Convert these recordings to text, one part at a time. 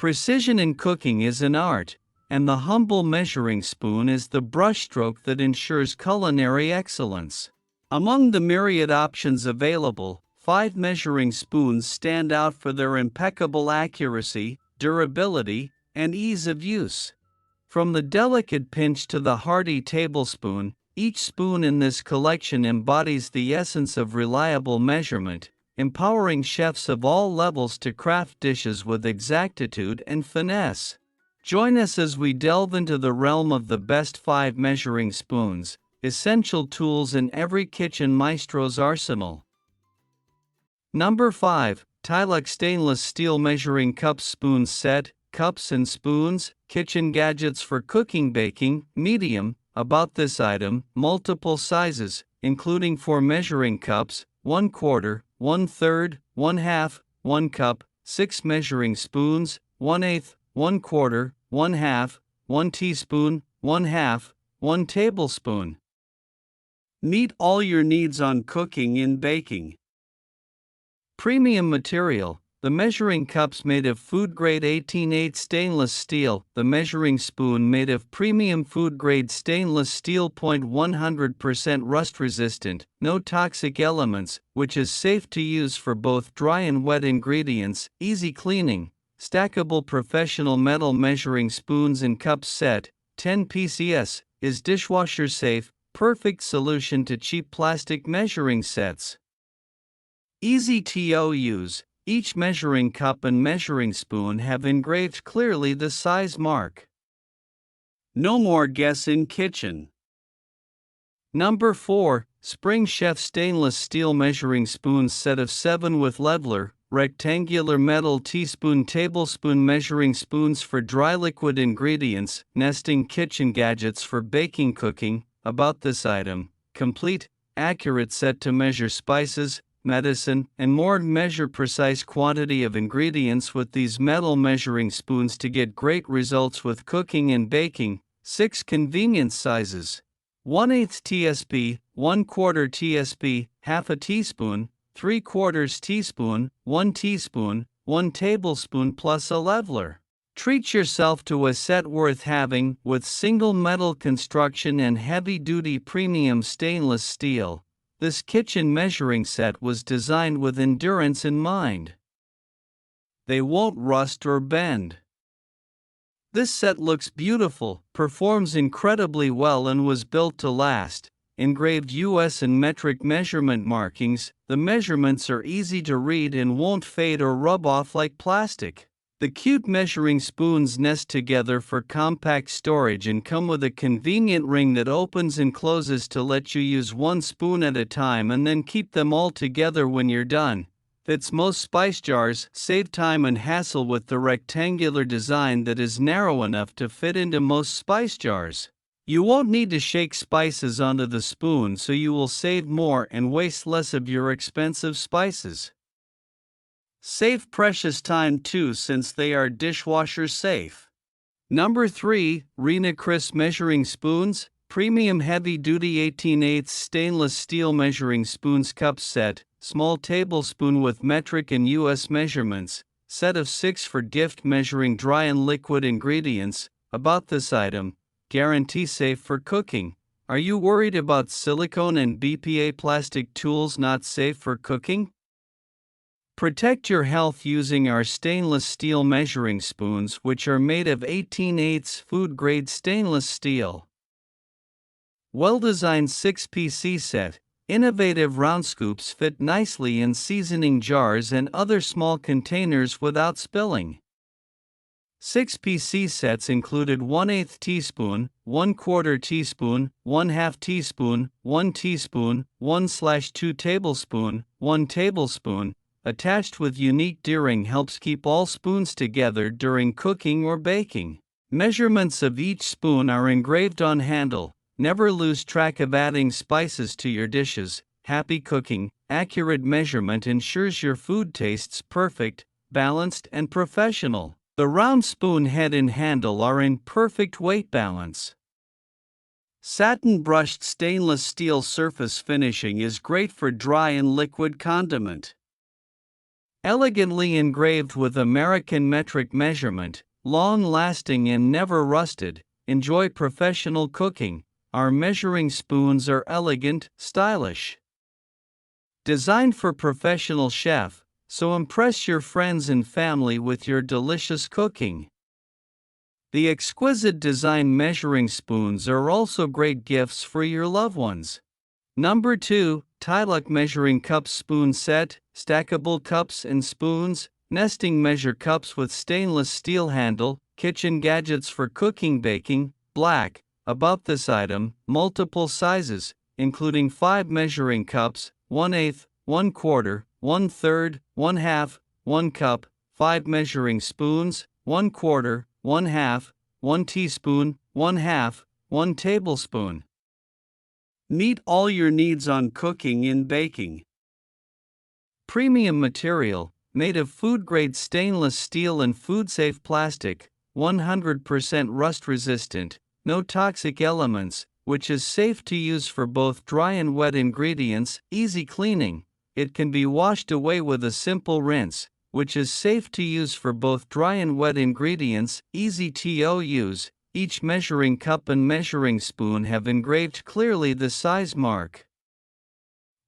Precision in cooking is an art, and the humble measuring spoon is the brushstroke that ensures culinary excellence. Among the myriad options available, 5 measuring spoons stand out for their impeccable accuracy, durability, and ease of use. From the delicate pinch to the hearty tablespoon, each spoon in this collection embodies the essence of reliable measurement, empowering chefs of all levels to craft dishes with exactitude and finesse. Join us as we delve into the realm of the best 5 measuring spoons, essential tools in every kitchen maestro's arsenal. Number 5. TILUCK Stainless Steel Measuring Cups Spoon Set. Cups and spoons, kitchen gadgets for cooking, baking, medium. About this item, multiple sizes, including 4 measuring cups, 1/4, 1/3, 1/2, 1 cup, 6 measuring spoons, 1/8, 1/4, 1/2, 1 teaspoon, 1/2, 1 tablespoon. Meet all your needs on cooking and baking. Premium material. The measuring cups made of food-grade 18/8 stainless steel, the measuring spoon made of premium food-grade stainless steel. 100% rust-resistant, no toxic elements, which is safe to use for both dry and wet ingredients, easy cleaning. Stackable professional metal measuring spoons and cups set, 10 PCS, is dishwasher safe, perfect solution to cheap plastic measuring sets. Easy to use. Each measuring cup and measuring spoon have engraved clearly the size mark. No more guess in kitchen. Number 4. Spring Chef Stainless Steel Measuring Spoons Set of 7 with leveler, rectangular metal teaspoon tablespoon measuring spoons for dry liquid ingredients, nesting kitchen gadgets for baking cooking. About this item, complete, accurate set to measure spices, medicine, and more. Measure precise quantity of ingredients with these metal measuring spoons to get great results with cooking and baking. 6 convenience sizes: 1/8 TSP, 1/4 TSP, half a teaspoon, 3/4 teaspoon, 1 teaspoon, 1 tablespoon plus a leveler. Treat yourself to a set worth having, with single metal construction and heavy-duty premium stainless steel. This kitchen measuring set was designed with endurance in mind. They won't rust or bend. This set looks beautiful, performs incredibly well, and was built to last. Engraved US and metric measurement markings, the measurements are easy to read and won't fade or rub off like plastic. The cute measuring spoons nest together for compact storage and come with a convenient ring that opens and closes to let you use 1 spoon at a time and then keep them all together when you're done. Fits most spice jars. Save time and hassle with the rectangular design that is narrow enough to fit into most spice jars. You won't need to shake spices onto the spoon, so you will save more and waste less of your expensive spices. Save precious time too, since they are dishwasher safe. Number 3. Rena Crisp Measuring Spoons. Premium heavy-duty 18/8 stainless steel measuring spoons cup set, small tablespoon with metric and US measurements, set of 6 for gift measuring dry and liquid ingredients. About this item, guarantee safe for cooking. Are you worried about silicone and BPA plastic tools not safe for cooking? Protect your health using our stainless steel measuring spoons, which are made of 18/8 food-grade stainless steel. Well-designed 6PC set. Innovative round scoops fit nicely in seasoning jars and other small containers without spilling. 6PC sets included 1/8 teaspoon, 1/4 teaspoon, 1/2 teaspoon, 1 teaspoon, 1/2 tablespoon, 1 tablespoon. Attached with unique D-ring helps keep all spoons together during cooking or baking. Measurements of each spoon are engraved on handle. Never lose track of adding spices to your dishes. Happy cooking. Accurate measurement ensures your food tastes perfect, balanced, and professional. The round spoon head and handle are in perfect weight balance. Satin brushed stainless steel surface finishing is great for dry and liquid condiment. Elegantly engraved with American metric measurement, long-lasting and never rusted, enjoy professional cooking. Our measuring spoons are elegant, stylish. Designed for professional chef, so impress your friends and family with your delicious cooking. The exquisite design measuring spoons are also great gifts for your loved ones. Number 2, TILUCK Measuring Cup Spoon Set, Stackable Cups and Spoons, Nesting Measure Cups with Stainless Steel Handle, Kitchen Gadgets for Cooking Baking, Black. About this item, multiple sizes, including 5 measuring cups, 1/8, 1/4, 1/3, 1/2, 1 cup, 5 measuring spoons, 1/4, 1/2, 1 teaspoon, 1/2, 1 tablespoon. Meet all your needs on cooking and baking. Premium material, made of food-grade stainless steel and food-safe plastic, 100% rust-resistant, no toxic elements, which is safe to use for both dry and wet ingredients, easy cleaning. It can be washed away with a simple rinse, which is safe to use for both dry and wet ingredients, easy to use. Each measuring cup and measuring spoon have engraved clearly the size mark.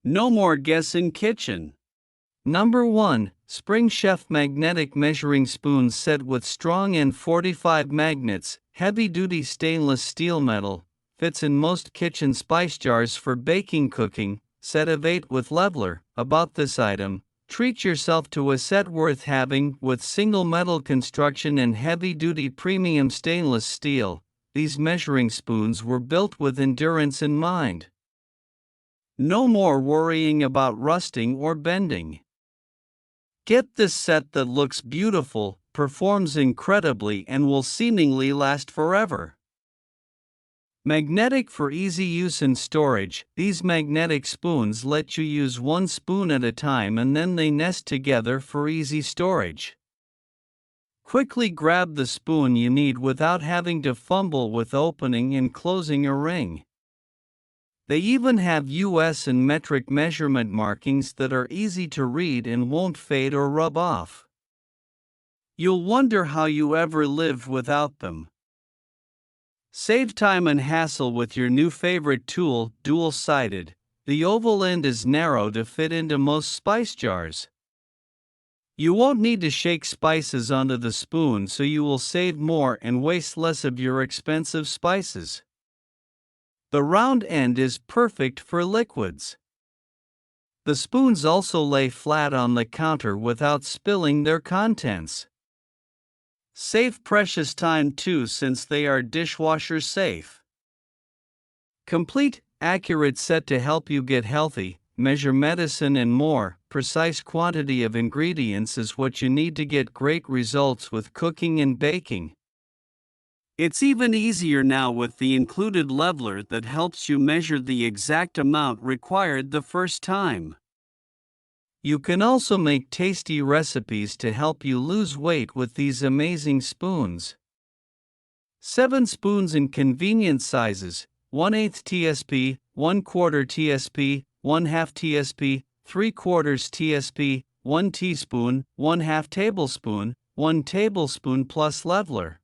No more guessing kitchen. Number 1, Spring Chef Magnetic Measuring Spoon Set with strong N45 magnets, heavy-duty stainless steel metal, fits in most kitchen spice jars for baking cooking, set of 8 with leveler. About this item, treat yourself to a set worth having with single metal construction and heavy-duty premium stainless steel. These measuring spoons were built with endurance in mind. No more worrying about rusting or bending. Get this set that looks beautiful, performs incredibly, and will seemingly last forever. Magnetic for easy use and storage, these magnetic spoons let you use one spoon at a time and then they nest together for easy storage. Quickly grab the spoon you need without having to fumble with opening and closing a ring. They even have US and metric measurement markings that are easy to read and won't fade or rub off. You'll wonder how you ever lived without them. Save time and hassle with your new favorite tool, dual-sided. The oval end is narrow to fit into most spice jars. You won't need to shake spices onto the spoon, so you will save more and waste less of your expensive spices. The round end is perfect for liquids. The spoons also lay flat on the counter without spilling their contents. Save precious time too, since they are dishwasher safe. Complete, accurate set to help you get healthy, measure medicine and more. Precise quantity of ingredients is what you need to get great results with cooking and baking. It's even easier now with the included leveler that helps you measure the exact amount required the first time. You can also make tasty recipes to help you lose weight with these amazing spoons. 7 spoons in convenient sizes, 1/8 TSP, 1/4 TSP, 1/2 TSP, 3/4 TSP, 1 teaspoon, 1/2 tablespoon, 1 tablespoon plus leveler.